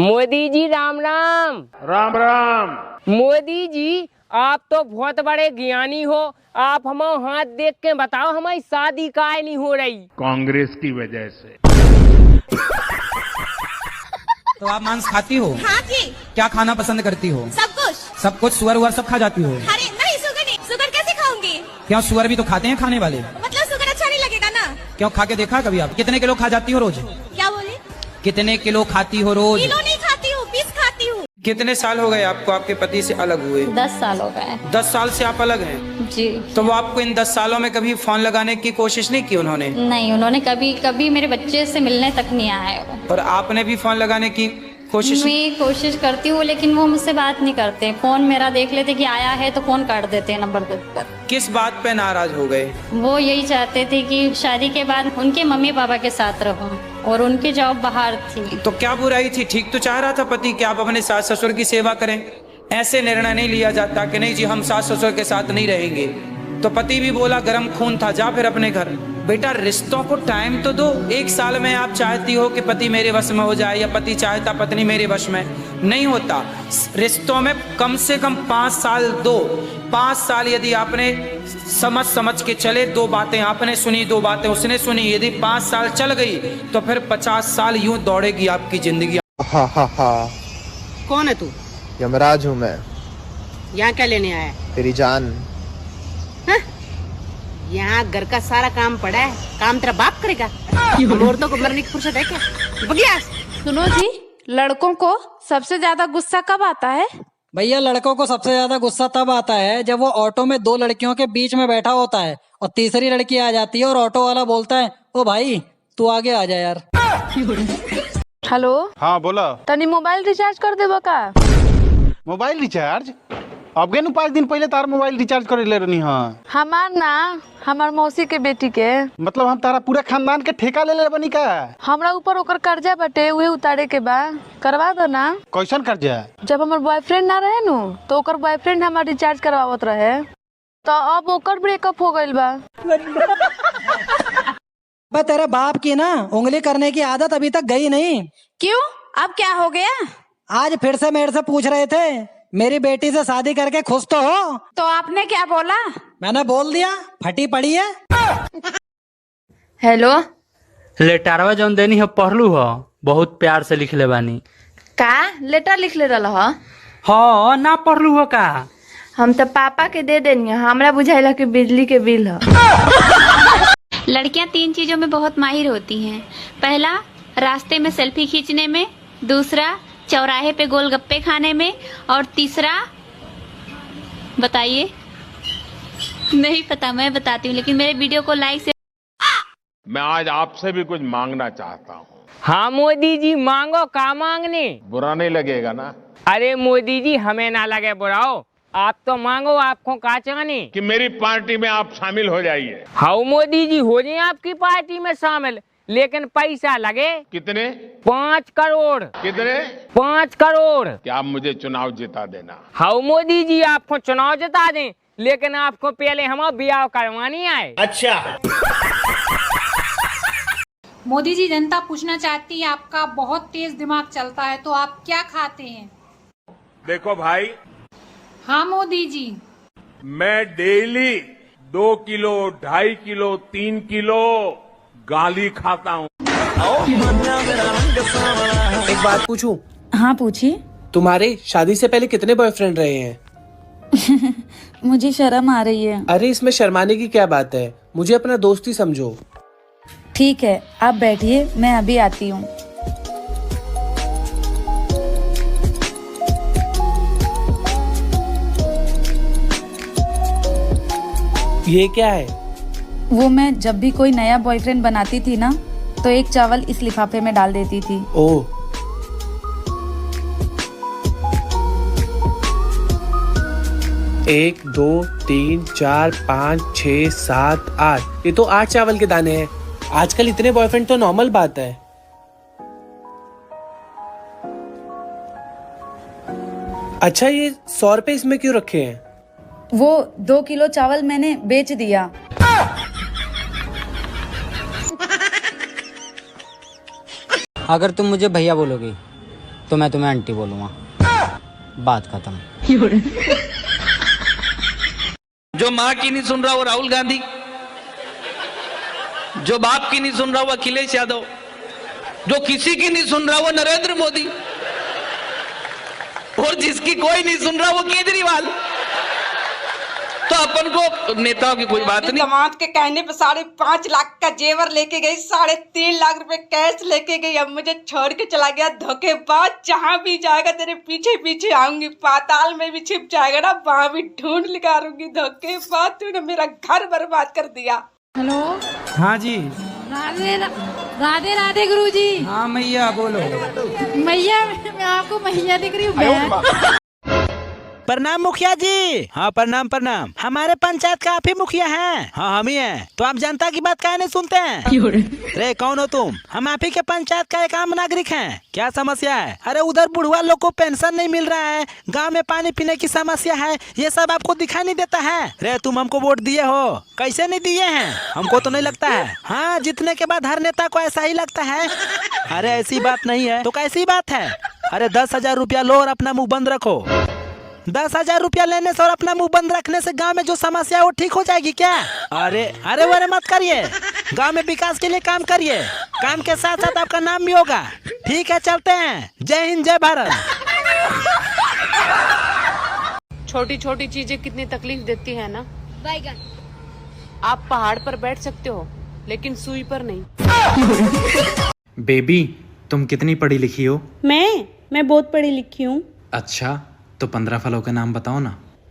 मोदी जी राम राम। राम राम। मोदी जी आप तो बहुत बड़े ज्ञानी हो, आप हमारा हाथ देख के बताओ हमारी शादी काहे नहीं हो रही? कांग्रेस की वजह से। तो आप मांस खाती हो? हाँ जी। क्या खाना पसंद करती हो? सब कुछ। सब कुछ? सुअर उअर सब खा जाती हो? अरे नहीं, शुगर नहीं। शुगर कैसे खाऊंगी? क्यों, सुअर भी तो खाते हैं खाने वाले। मतलब शुगर अच्छा नहीं लगेगा ना? क्यों, खा के देखा कभी आप? कितने किलो खा जाती हो रोज? क्या बोले? कितने किलो खाती हो रोज? किलो नहीं खाती हूँ, पीस खाती हूँ। कितने साल हो गए आपको आपके पति से अलग हुए? 10 साल हो गए। 10 साल से आप अलग हैं? जी। तो वो आपको इन 10 सालों में कभी फोन लगाने की कोशिश नहीं की उन्होंने? नहीं, उन्होंने कभी मेरे बच्चे से मिलने तक नहीं आए वो। और आपने भी फोन लगाने की कोशिश? मैं कोशिश करती हूँ लेकिन वो मुझसे बात नहीं करते। फोन मेरा देख लेते कि आया है तो फोन काट देते हैं नंबर देकर। किस बात पे नाराज हो गए? वो यही चाहते थे कि शादी के बाद उनके मम्मी पापा के साथ रहूं और उनकी जॉब बाहर थी। तो क्या बुराई थी? ठीक तो चाह रहा था पति कि आप अपने सास ससुर की सेवा करें। ऐसे निर्णय नहीं लिया जाता कि नहीं जी हम सास ससुर के साथ नहीं रहेंगे। तो पति भी बोला गर्म खून था, जा फिर अपने घर। बेटा रिश्तों को टाइम तो दो। 1 साल में आप चाहती हो कि पति मेरे वश में हो जाए या पति चाहता पत्नी मेरे वश में, नहीं होता। रिश्तों में कम से कम 5 साल दो। 5 साल यदि आपने समझ के चले, 2 बातें आपने सुनी 2 बातें उसने सुनी, यदि 5 साल चल गई तो फिर 50 साल यूं दौड़ेगी आपकी जिंदगी। हा हा हा। कौन है तू? यमराज हूँ मैं। यहाँ क्या लेने आया? तेरी जान। यहाँ घर का सारा काम पड़ा है, काम तेरा बाप करेगा? हम औरतों को मरने की फुर्सत है क्या? बगियास। सुनो जी, लड़कों को सबसे ज्यादा गुस्सा कब आता है? भैया लड़कों को सबसे ज्यादा गुस्सा तब आता है जब वो ऑटो में 2 लड़कियों के बीच में बैठा होता है और तीसरी लड़की आ जाती है और ऑटो वाला बोलता है ओ भाई तू आगे आ जा यार। हेलो। हाँ बोला। तनी मोबाइल रिचार्ज कर देबो का? Mobile recharge? अब गए 5 दिन पहले तार मोबाइल रिचार्ज करे ले रही। हाँ हमार ना, हमार मौसी के बेटी के। मतलब हम तारा पूरा खानदान के ठेका ले बनी का? हमरा ऊपर ओकर कर्जा बटे, उहे उतारे के बा। करवा दो ना। कैसन कर्जा? जब हमार बॉयफ्रेंड ना रहे नु तो ओकर बॉयफ्रेंड हमार रिचार्ज करवावत रहे, तो अब ओकर ब्रेकअप हो गइल बा। तेरे बाप की ना उंगली करने की आदत अभी तक गई नहीं। क्यों, अब क्या हो गया? आज फिर से मेरे से पूछ रहे थे मेरी बेटी से शादी करके खुश तो हो? तो आपने क्या बोला? मैंने बोल दिया फटी पड़ी है। हेलो। लेटरवा जौन देनी है पढ़लू हो, बहुत प्यार से लिख ले बानी। का लेटर लिख ले रहा हो? हाँ ना पढ़लू हो का? हम तो पापा के दे देनी, हमरा बुझाइला कि बिजली के बिल है। लड़कियां 3 चीजों में बहुत माहिर होती हैं। पहला, रास्ते में सेल्फी खींचने में। दूसरा, चौराहे पे गोलगप्पे खाने में। और तीसरा, बताइए? नहीं पता, मैं बताती हूँ, लेकिन मेरे वीडियो को लाइक से। मैं आज आपसे भी कुछ मांगना चाहता हूँ। हाँ मोदी जी मांगो, का मांगने? बुरा नहीं लगेगा ना? अरे मोदी जी हमें ना लगे बुराओ, आप तो मांगो, आपको का चाहने? कि मेरी पार्टी में आप शामिल हो जाइए। हाँ मोदी जी हो जाए आपकी पार्टी में शामिल, लेकिन पैसा लगे। कितने? 5 करोड़। कितने? 5 करोड़। क्या आप मुझे चुनाव जिता देना? हाँ मोदी जी आपको चुनाव जिता दें, लेकिन आपको पहले हमारा ब्याह करवानी है। अच्छा। मोदी जी, जनता पूछना चाहती है, आपका बहुत तेज दिमाग चलता है, तो आप क्या खाते हैं? देखो भाई। हाँ मोदी जी। मैं डेली 2 किलो, 2.5 किलो, 3 किलो गाली खाता हूँ। एक बात पूछूं? हाँ पूछिए। तुम्हारे शादी से पहले कितने बॉयफ्रेंड रहे हैं? मुझे शर्म आ रही है। अरे इसमें शर्माने की क्या बात है, मुझे अपना दोस्त ही समझो। ठीक है, आप बैठिए, मैं अभी आती हूँ। ये क्या है? वो मैं जब भी कोई नया बॉयफ्रेंड बनाती थी ना, तो एक चावल इस लिफाफे में डाल देती थी। ओह। 1 2 3 4 5 6 7 8, ये तो 8 चावल के दाने हैं। आजकल इतने बॉयफ्रेंड तो नॉर्मल बात है। अच्छा ये 100 रुपए इसमें क्यों रखे हैं? वो 2 किलो चावल मैंने बेच दिया। अगर तुम मुझे भैया बोलोगी तो मैं तुम्हें आंटी बोलूंगा। बात खत्म। जो माँ की नहीं सुन रहा वो राहुल गांधी, जो बाप की नहीं सुन रहा वो अखिलेश यादव, जो किसी की नहीं सुन रहा वो नरेंद्र मोदी, और जिसकी कोई नहीं सुन रहा वो केजरीवाल। तो अपन को नेताओं की कोई बात नहीं। दामाद के कहने पे 5.5 लाख का जेवर लेके गई, 3.5 लाख रुपए कैश लेके गई, अब मुझे छोड़ के चला गया धोखेबाज। जहाँ भी जाएगा तेरे पीछे पीछे आऊंगी, पाताल में भी छिप जाएगा ना वहां भी ढूंढ निकालूंगी। धोखेबाज, तूने मेरा घर बर्बाद कर दिया। हेलो। हाँ जी। राधे राधे राधे गुरुजी। हाँ मैया बोलो। मैया, मैं आपको मैया दिख रही हूँ। प्रणाम मुखिया जी। हाँ प्रणाम प्रणाम। हमारे पंचायत का आप ही मुखिया हैं। हाँ हम ही हैं। तो आप जनता की बात काहे नहीं सुनते हैं? रे कौन हो तुम? हम आप ही के पंचायत का एक आम नागरिक हैं। क्या समस्या है? अरे उधर बुढ़वा लोग को पेंशन नहीं मिल रहा है, गांव में पानी पीने की समस्या है, ये सब आपको दिखाई नहीं देता है? रे तुम हमको वोट दिए हो, कैसे नहीं दिए हैं? हमको तो नहीं लगता है। हाँ जीतने के बाद हर नेता को ऐसा ही लगता है। अरे ऐसी बात नहीं है तो कैसी बात है? अरे 10,000 रुपया लो और अपना मुँह बंद रखो। 10,000 रुपया लेने से और अपना मुंह बंद रखने से गांव में जो समस्या है वो ठीक हो जाएगी क्या? अरे अरे वरे मत करिए, गांव में विकास के लिए काम करिए, काम के साथ साथ आपका नाम भी होगा। ठीक है चलते हैं। जय हिंद जय भारत। छोटी छोटी चीजें कितनी तकलीफ देती है ना। बैगन। आप पहाड़ पर बैठ सकते हो लेकिन सुई पर नहीं। बेबी तुम कितनी पढ़ी लिखी हो? मैं बहुत पढ़ी लिखी हूँ। अच्छा तो 15 फलों के नाम बताओ ना।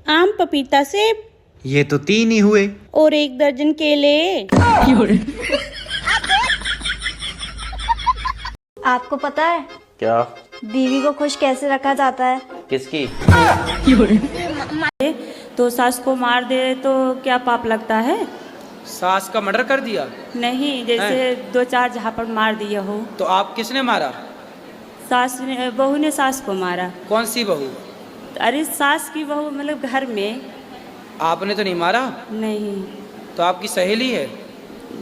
आम, पपीता, सेब। ये तो 3 ही हुए। और 1 दर्जन केले। आपको पता है क्या? बीवी को खुश कैसे रखा जाता है? किसकी? तो सास को मार दे तो क्या पाप लगता है? सास का मर्डर कर दिया? नहीं, जैसे 2-4 झापड़ मार दिए हो। तो आप किसने मारा? सास ने, बहू ने सास को मारा। कौन सी बहू? अरे सास की बहू, मतलब घर में। आपने तो नहीं मारा? नहीं। तो आपकी सहेली है?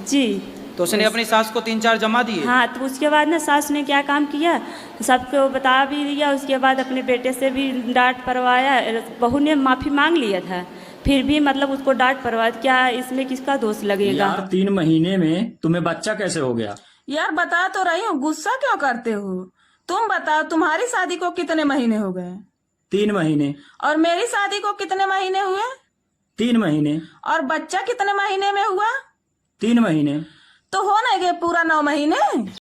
जी। तो उसने अपनी सास को 3-4 जमा दिए? हाँ, तो उसके बाद ना सास ने क्या काम किया, सबको बता भी दिया। उसके बाद अपने बेटे से भी डांट पड़वाया। बहू ने माफ़ी मांग लिया था, फिर भी मतलब उसको डांट पड़वा। क्या इसमें किसका दोष लगेगा? यार 3 महीने में तुम्हें बच्चा कैसे हो गया? यार बता तो रही हूँ, गुस्सा क्यों करते हो? तुम बताओ, तुम्हारी शादी को कितने महीने हो गए? 3 महीने। और मेरी शादी को कितने महीने हुए? 3 महीने। और बच्चा कितने महीने में हुआ? 3 महीने। तो हो नहीं गए पूरा 9 महीने।